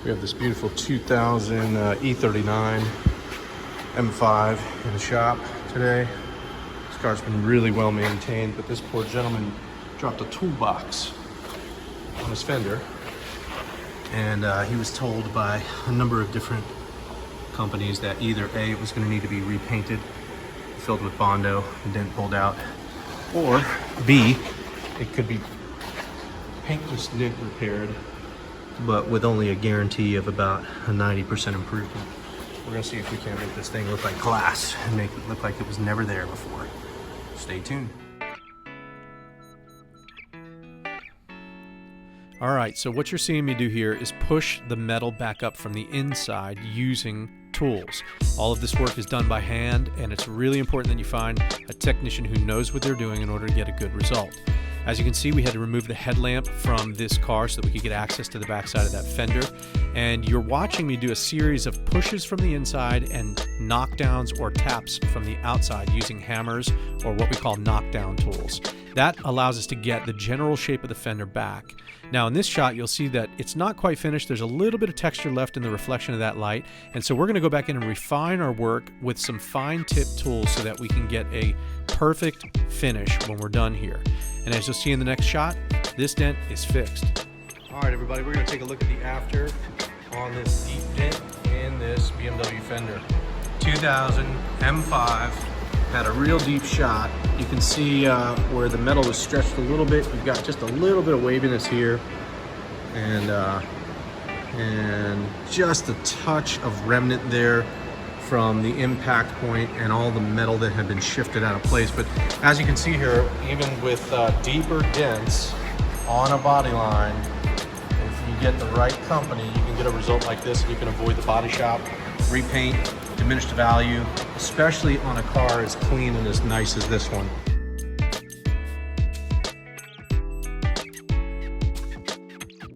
We have this beautiful 2000 E39 M5 in the shop today. This car's been really well maintained, but this poor gentleman dropped a toolbox on his fender, and he was told by a number of different companies that either A, it was going to need to be repainted, filled with Bondo, and dent pulled out, or B, it could be paintless dent repaired, but with only a guarantee of about a 90% improvement. We're gonna see if we can make this thing look like glass and make it look like it was never there before. Stay tuned. All right, so what you're seeing me do here is push the metal back up from the inside using tools. All of this work is done by hand, and it's really important that you find a technician who knows what they're doing in order to get a good result. As you can see, we had to remove the headlamp from this car so that we could get access to the backside of that fender. And you're watching me do a series of pushes from the inside and knockdowns or taps from the outside using hammers or what we call knockdown tools. That allows us to get the general shape of the fender back. Now in this shot, you'll see that it's not quite finished. There's a little bit of texture left in the reflection of that light. And so we're gonna go back in and refine our work with some fine tip tools so that we can get a perfect finish when we're done here. And as you'll see in the next shot, this dent is fixed. All right, everybody, we're gonna take a look at the after on this deep dent in this BMW Fender. 2000 M5, had a real deep shot. You can see where the metal was stretched a little bit. You've got just a little bit of waviness here, and just a touch of remnant there from the impact point and all the metal that had been shifted out of place. But as you can see here, even with deeper dents on a body line, if you get the right company, you can get a result like this, and you can avoid the body shop, repaint, diminish the value, especially on a car as clean and as nice as this one.